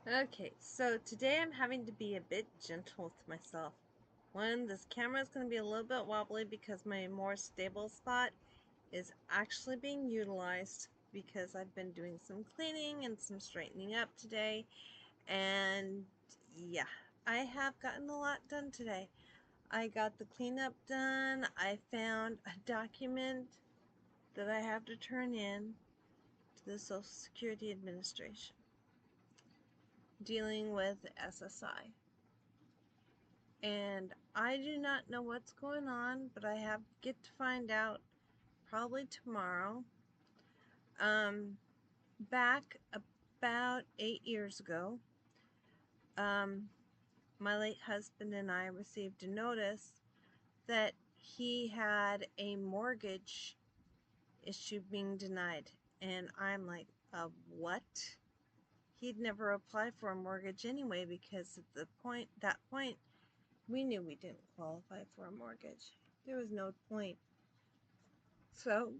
Okay, so today I'm having to be a bit gentle with myself. One, this camera is going to be a little bit wobbly because my more stable spot is actually being utilized because I've been doing some cleaning and some straightening up today. And yeah, I have gotten a lot done today. I got the cleanup done. I found a document that I have to turn in to the Social Security Administration dealing with SSI. And I do not know what's going on, but I have get to find out probably tomorrow. Um, Back about 8 years ago, um, my late husband and I received a notice that he had a mortgage issue being denied, and I'm like, what? He'd never applied for a mortgage anyway because at that point, we knew we didn't qualify for a mortgage. There was no point. So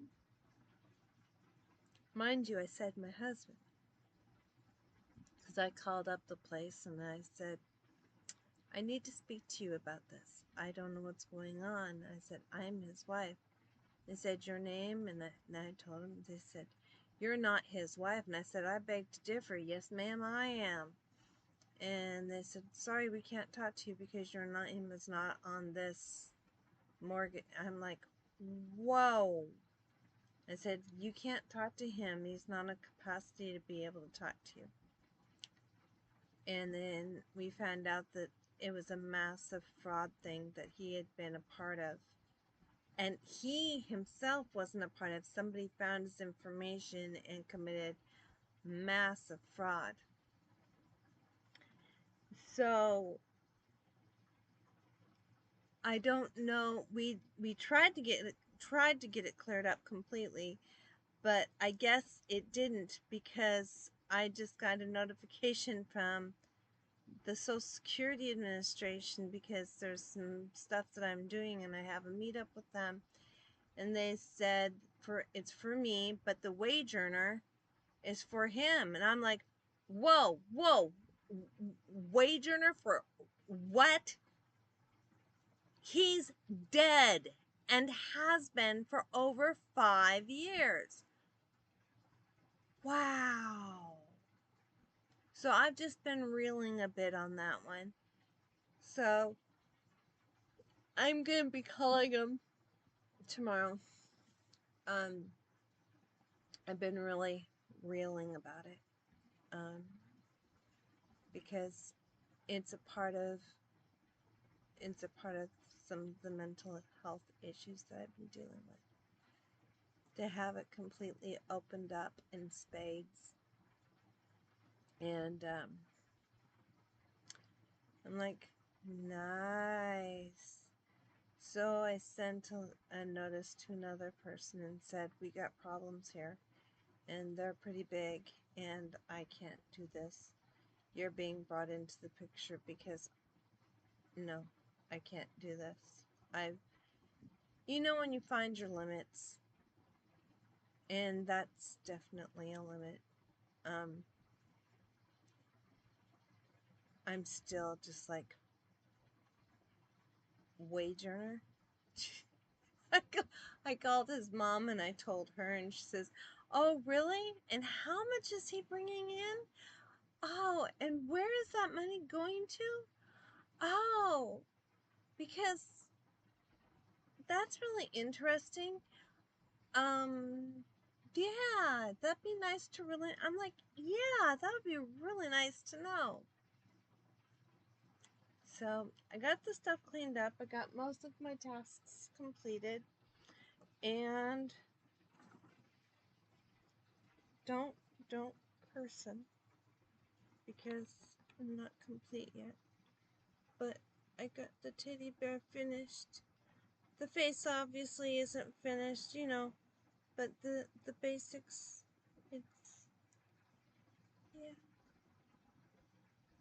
mind you, I said my husband, because I called up the place and I said, I need to speak to you about this. I don't know what's going on. I said, I'm his wife. They said, your name? And I told them. They said, you're not his wife. And I said, I beg to differ. Yes, ma'am, I am. And they said, sorry, we can't talk to you because your name is not on this mortgage. I'm like, whoa. I said, you can't talk to him. He's not in a capacity to be able to talk to you. And then we found out that it was a massive fraud thing that he had been a part of. And he himself wasn't a part of. Somebody found his information and committed massive fraud. So I don't know. We tried to get it cleared up completely, but I guess it didn't because I just got a notification from the Social Security Administration because there's some stuff that I'm doing and I have a meetup with them, and they said it's for me, but the wage earner is for him, and I'm like, whoa, wage earner for what? He's dead and has been for over 5 years. Wow. So I've just been reeling a bit on that one. So I'm gonna be calling him tomorrow. Um, I've been really reeling about it, um, because it's a part of some of the mental health issues that I've been dealing with. To have it completely opened up in spades, and I'm like, nice. So I sent a notice to another person and said, we got problems here, and they're pretty big, and I can't do this. You're being brought into the picture because, no, I can't do this. You know when you find your limits, and that's definitely a limit. Um, I'm still just like, wage earner? I called his mom and I told her, and she says, oh, really? And how much is he bringing in? Oh, and where is that money going to? Oh, because that's really interesting. Um, yeah, that'd be nice to really. I'm like, yeah, that would be really nice to know. So I got the stuff cleaned up. I got most of my tasks completed, and don't don't curse him because I'm not complete yet. But I got the teddy bear finished. The face obviously isn't finished, but the basics, it's, yeah,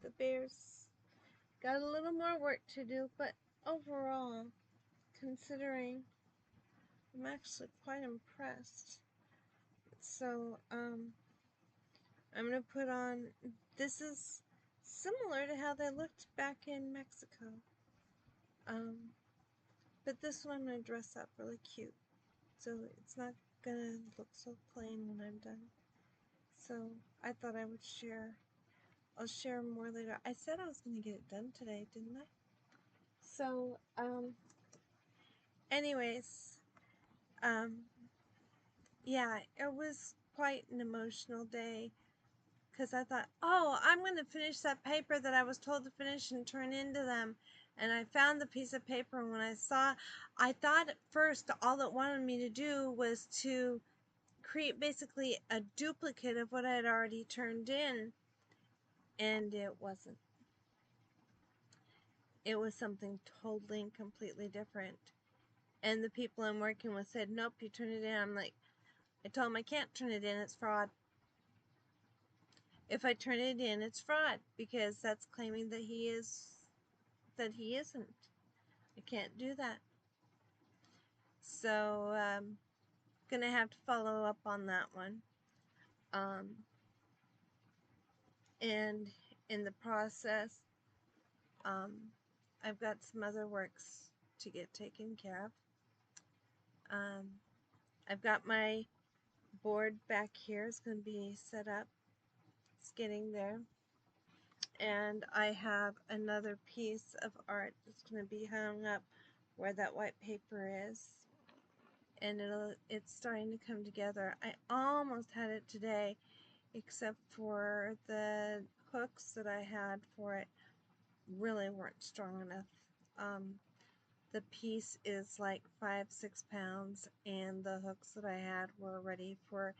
the bears got a little more work to do, but overall, considering, I'm actually quite impressed. So I'm gonna put on, this is similar to how they looked back in Mexico. But this one I'm going to dress up really cute, so it's not going to look so plain when I'm done. So I thought I would share. I'll share more later. I said I was going to get it done today, didn't I? So, anyways, yeah, it was quite an emotional day because I thought, oh, I'm going to finish that paper that I was told to finish and turn into them. And I found the piece of paper, and when I thought at first all it wanted me to do was to create basically a duplicate of what I had already turned in, and it wasn't. It was something totally and completely different. And the people I'm working with said, nope, you turn it in. I'm like, I told them I can't turn it in, it's fraud. If I turn it in, it's fraud, because that's claiming that he isn't. I can't do that. So, gonna have to follow up on that one. And in the process, I've got some other works to get taken care of. I've got my board back here. It's going to be set up. It's getting there. And I have another piece of art that's going to be hung up where that white paper is. And it's starting to come together. I almost had it today, except for the hooks that I had for it really weren't strong enough. The piece is like 5-6 pounds, and the hooks that I had were ready for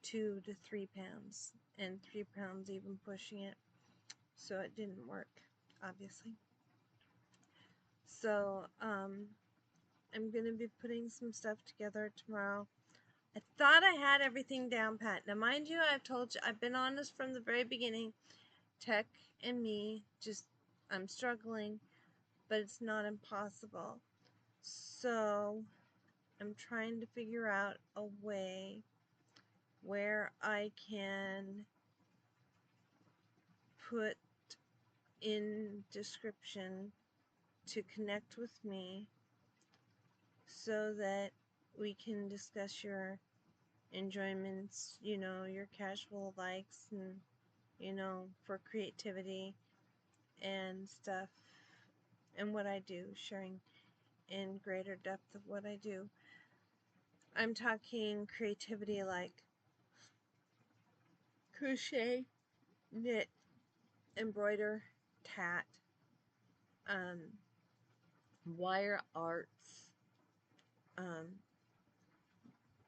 2 to 3 pounds, and 3 pounds even pushing it, so it didn't work, obviously. So I'm gonna be putting some stuff together tomorrow. I thought I had everything down pat. Now mind you, I've been honest from the very beginning. Tech and me, I'm struggling, but it's not impossible. So I'm trying to figure out a way where I can put in description to connect with me so that we can discuss your enjoyments, your casual likes, and, for creativity and stuff, and what I do, sharing in greater depth of what I do. I'm talking creativity like crochet, knit, embroider, tat, wire arts,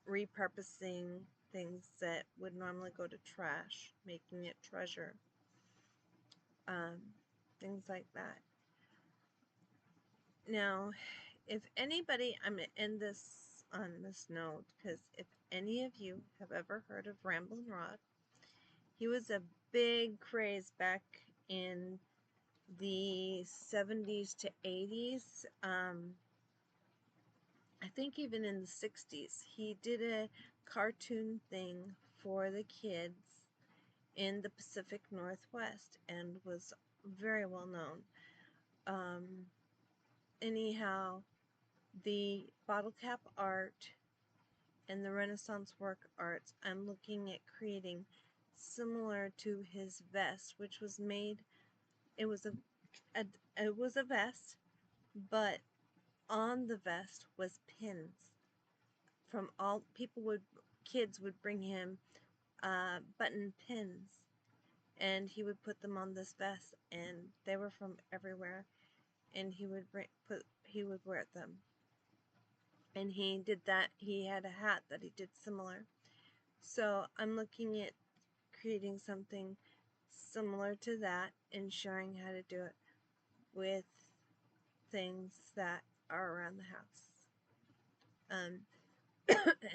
repurposing things that would normally go to trash, making it treasure, things like that. Now, if anybody, I'm going to end this on this note, because if any of you have ever heard of Ramblin' Rod, he was a big craze back in the 70s to 80s. I think even in the 60s, he did a cartoon thing for the kids in the Pacific Northwest and was very well known. Anyhow, the bottle cap art and the Renaissance work arts, I'm looking at creating similar to his vest, which was made, it was a vest, but on the vest was pins from all kids would bring him button pins, and he would put them on this vest, and they were from everywhere, and he would wear them. And he did that. He had a hat that he did similar. So I'm looking at creating something similar to that and showing how to do it with things that are around the house,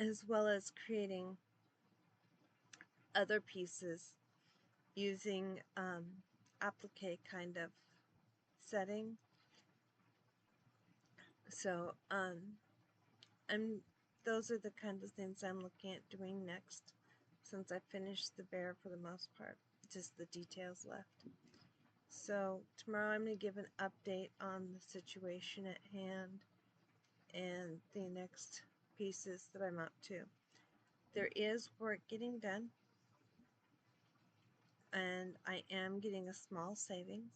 as well as creating other pieces using applique kind of setting. So those are the kinds of things I'm looking at doing next, since I finished the bear for the most part, just the details left. So tomorrow I'm going to give an update on the situation at hand and the next pieces that I'm up to. There is work getting done, and I am getting a small savings,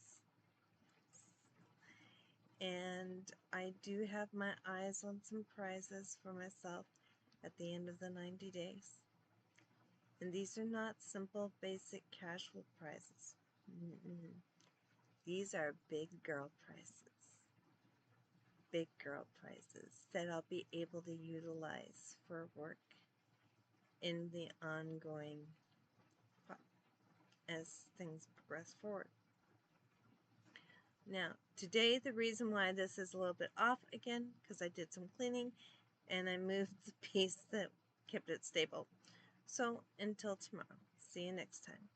and I do have my eyes on some prizes for myself at the end of the 90 days. And these are not simple, basic, casual prizes. These are big girl prizes. Big girl prizes that I'll be able to utilize for work in the ongoing as things progress forward. Now, today the reason why this is a little bit off again, because I did some cleaning and I moved the piece that kept it stable. So until tomorrow, see you next time.